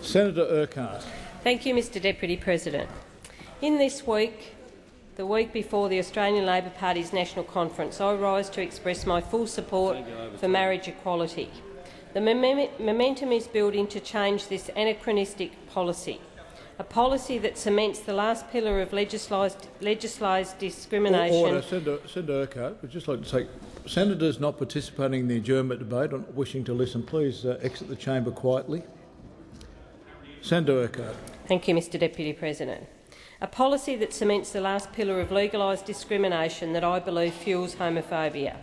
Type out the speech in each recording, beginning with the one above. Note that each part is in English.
Senator Urquhart. Thank you, Mr Deputy President. In this week, the week before the Australian Labor Party's National Conference, I rise to express my full support for marriage equality. The momentum is building to change this anachronistic policy, a policy that cements the last pillar of legislised discrimination. Order. Senator Urquhart, I'd just like to say, senators not participating in the adjournment debate or wishing to listen, please exit the chamber quietly. Senator Urquhart. Thank you, Mr Deputy President. A policy that cements the last pillar of legalised discrimination that I believe fuels homophobia.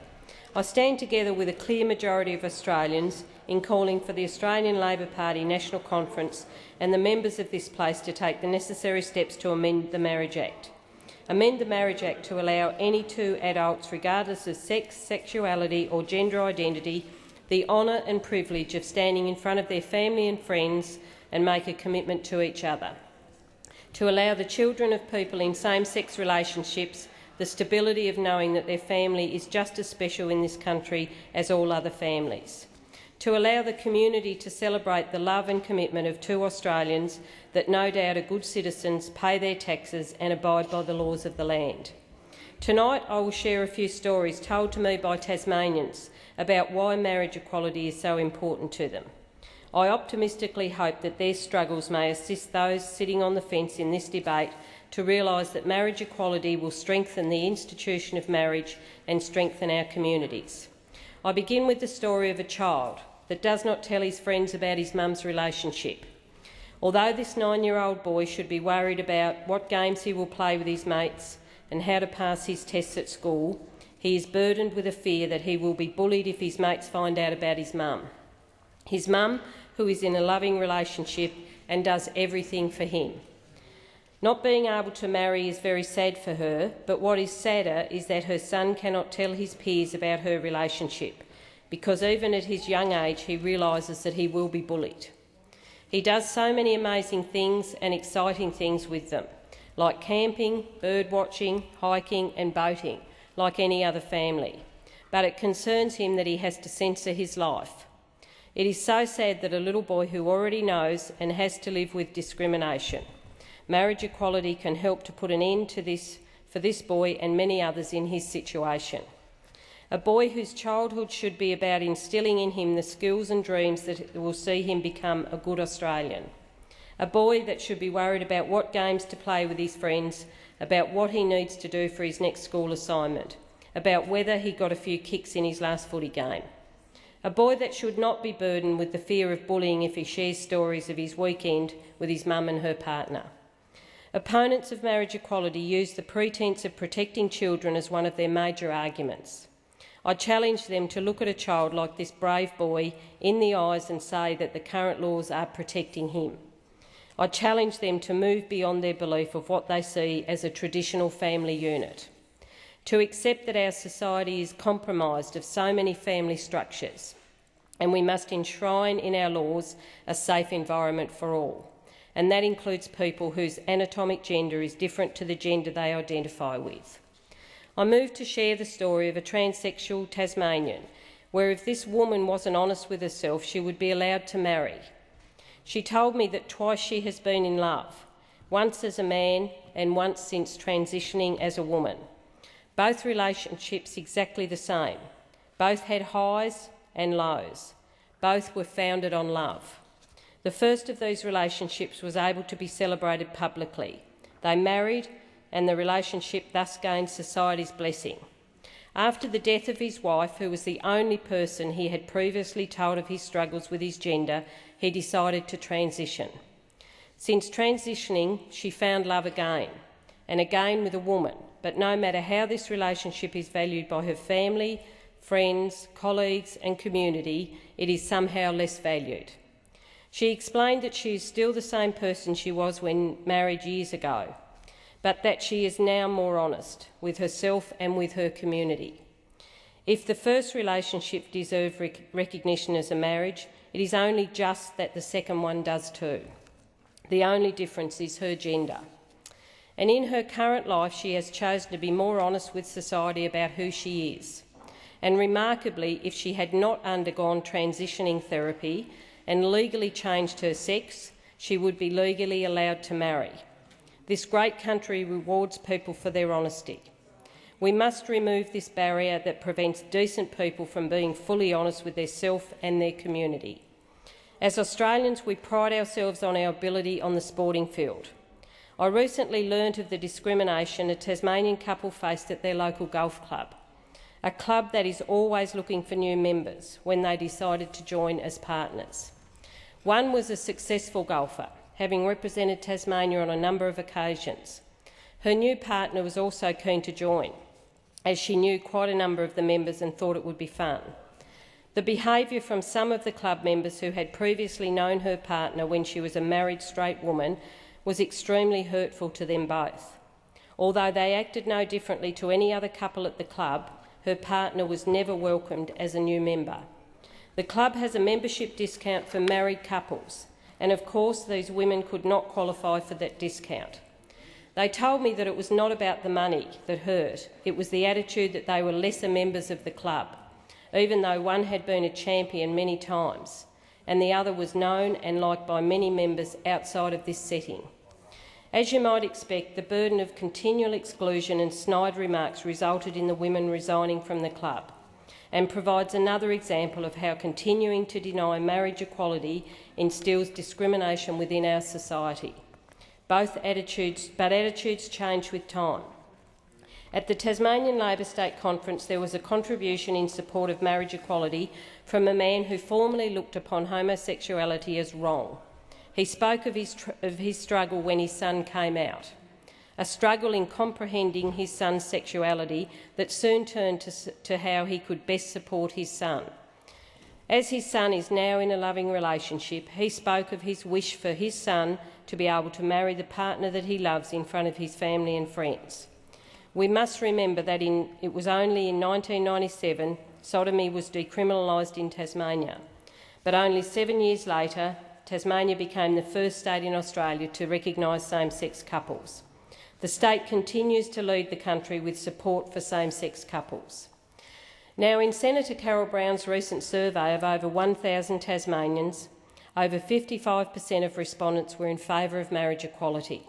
I stand together with a clear majority of Australians in calling for the Australian Labor Party National Conference and the members of this place to take the necessary steps to amend the Marriage Act. Amend the Marriage Act to allow any two adults, regardless of sex, sexuality or gender identity, the honour and privilege of standing in front of their family and friends and make a commitment to each other. To allow the children of people in same-sex relationships the stability of knowing that their family is just as special in this country as all other families. To allow the community to celebrate the love and commitment of two Australians that no doubt are good citizens, pay their taxes and abide by the laws of the land. Tonight I will share a few stories told to me by Tasmanians about why marriage equality is so important to them. I optimistically hope that their struggles may assist those sitting on the fence in this debate to realise that marriage equality will strengthen the institution of marriage and strengthen our communities. I begin with the story of a child that does not tell his friends about his mum's relationship. Although this 9-year-old boy should be worried about what games he will play with his mates and how to pass his tests at school, he is burdened with a fear that he will be bullied if his mates find out about his mum. His mum, who is in a loving relationship and does everything for him. Not being able to marry is very sad for her, but what is sadder is that her son cannot tell his peers about her relationship, because even at his young age he realises that he will be bullied. He does so many amazing things and exciting things with them, like camping, bird watching, hiking and boating, like any other family. But it concerns him that he has to censor his life. It is so sad that a little boy who already knows and has to live with discrimination. Marriage equality can help to put an end to this for this boy and many others in his situation. A boy whose childhood should be about instilling in him the skills and dreams that will see him become a good Australian. A boy that should be worried about what games to play with his friends, about what he needs to do for his next school assignment, about whether he got a few kicks in his last footy game. A boy that should not be burdened with the fear of bullying if he shares stories of his weekend with his mum and her partner. Opponents of marriage equality use the pretence of protecting children as one of their major arguments. I challenge them to look at a child like this brave boy in the eyes and say that the current laws are protecting him. I challenge them to move beyond their belief of what they see as a traditional family unit, to accept that our society is compromised of so many family structures, and we must enshrine in our laws a safe environment for all, and that includes people whose anatomic gender is different to the gender they identify with. I move to share the story of a transsexual Tasmanian, where if this woman wasn't honest with herself, she would be allowed to marry. She told me that twice she has been in love, once as a man and once since transitioning as a woman. Both relationships exactly the same. Both had highs and lows. Both were founded on love. The first of these relationships was able to be celebrated publicly. They married and the relationship thus gained society's blessing. After the death of his wife, who was the only person he had previously told of his struggles with his gender, he decided to transition. Since transitioning, she found love again, and again with a woman, but no matter how this relationship is valued by her family, friends, colleagues and community, it is somehow less valued. She explained that she is still the same person she was when married years ago, but that she is now more honest with herself and with her community. If the first relationship deserved recognition as a marriage, it is only just that the second one does too. The only difference is her gender. And in her current life, she has chosen to be more honest with society about who she is. And remarkably, if she had not undergone transitioning therapy and legally changed her sex, she would be legally allowed to marry. This great country rewards people for their honesty. We must remove this barrier that prevents decent people from being fully honest with themselves and their community. As Australians, we pride ourselves on our ability on the sporting field. I recently learnt of the discrimination a Tasmanian couple faced at their local golf club, a club that is always looking for new members when they decided to join as partners. One was a successful golfer, having represented Tasmania on a number of occasions. Her new partner was also keen to join, as she knew quite a number of the members and thought it would be fun. The behaviour from some of the club members who had previously known her partner when she was a married straight woman was extremely hurtful to them both. Although they acted no differently to any other couple at the club, her partner was never welcomed as a new member. The club has a membership discount for married couples, and of course these women could not qualify for that discount. They told me that it was not about the money that hurt, it was the attitude that they were lesser members of the club, even though one had been a champion many times, and the other was known and liked by many members outside of this setting. As you might expect, the burden of continual exclusion and snide remarks resulted in the women resigning from the club, and provides another example of how continuing to deny marriage equality instills discrimination within our society. But attitudes change with time. At the Tasmanian Labor State Conference, there was a contribution in support of marriage equality from a man who formerly looked upon homosexuality as wrong. He spoke of his struggle when his son came out, a struggle in comprehending his son's sexuality that soon turned to how he could best support his son. As his son is now in a loving relationship, he spoke of his wish for his son to be able to marry the partner that he loves in front of his family and friends. We must remember that it was only in 1997 sodomy was decriminalised in Tasmania, but only 7 years later Tasmania became the first state in Australia to recognise same-sex couples. The state continues to lead the country with support for same-sex couples. Now, in Senator Carol Brown's recent survey of over 1,000 Tasmanians, over 55% of respondents were in favour of marriage equality.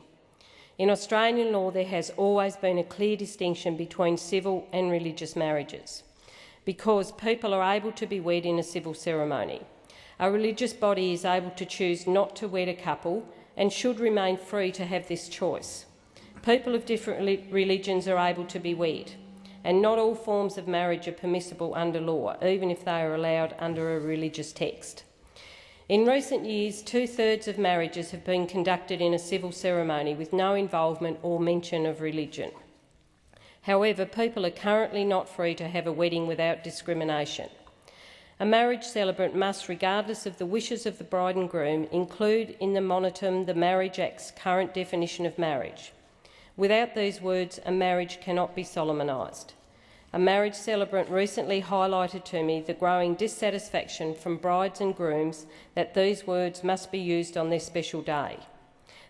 In Australian law, there has always been a clear distinction between civil and religious marriages, because people are able to be wed in a civil ceremony. A religious body is able to choose not to wed a couple and should remain free to have this choice. People of different religions are able to be wed, and not all forms of marriage are permissible under law, even if they are allowed under a religious text. In recent years, 2/3 of marriages have been conducted in a civil ceremony with no involvement or mention of religion. However, people are currently not free to have a wedding without discrimination. A marriage celebrant must, regardless of the wishes of the bride and groom, include in the monitum the Marriage Act's current definition of marriage. Without these words, a marriage cannot be solemnised. A marriage celebrant recently highlighted to me the growing dissatisfaction from brides and grooms that these words must be used on their special day.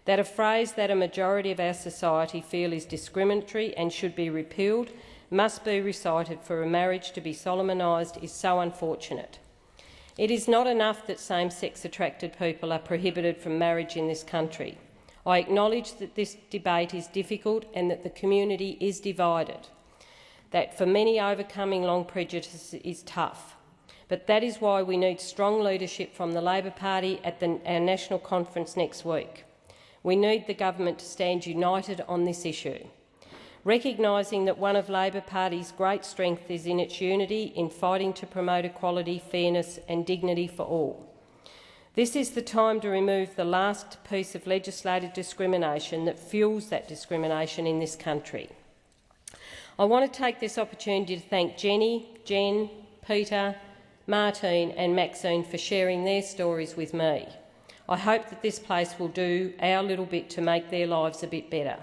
That a phrase that a majority of our society feel is discriminatory and should be repealed must be recited for a marriage to be solemnised is so unfortunate. It is not enough that same-sex attracted people are prohibited from marriage in this country. I acknowledge that this debate is difficult and that the community is divided, that for many overcoming long prejudice is tough. But that is why we need strong leadership from the Labor Party at our national conference next week. We need the government to stand united on this issue, recognising that one of Labor Party's great strengths is in its unity in fighting to promote equality, fairness and dignity for all. This is the time to remove the last piece of legislated discrimination that fuels that discrimination in this country. I want to take this opportunity to thank Jenny, Jen, Peter, Martine and Maxine for sharing their stories with me. I hope that this place will do our little bit to make their lives a bit better.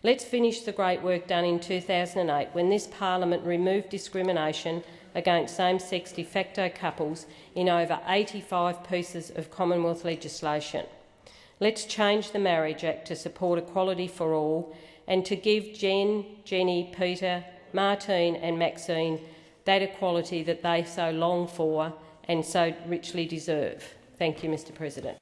Let's finish the great work done in 2008 when this Parliament removed discrimination against same-sex de facto couples in over 85 pieces of Commonwealth legislation. Let's change the Marriage Act to support equality for all and to give Jen, Jenny, Peter, Martine and Maxine that equality that they so long for and so richly deserve. Thank you, Mr President.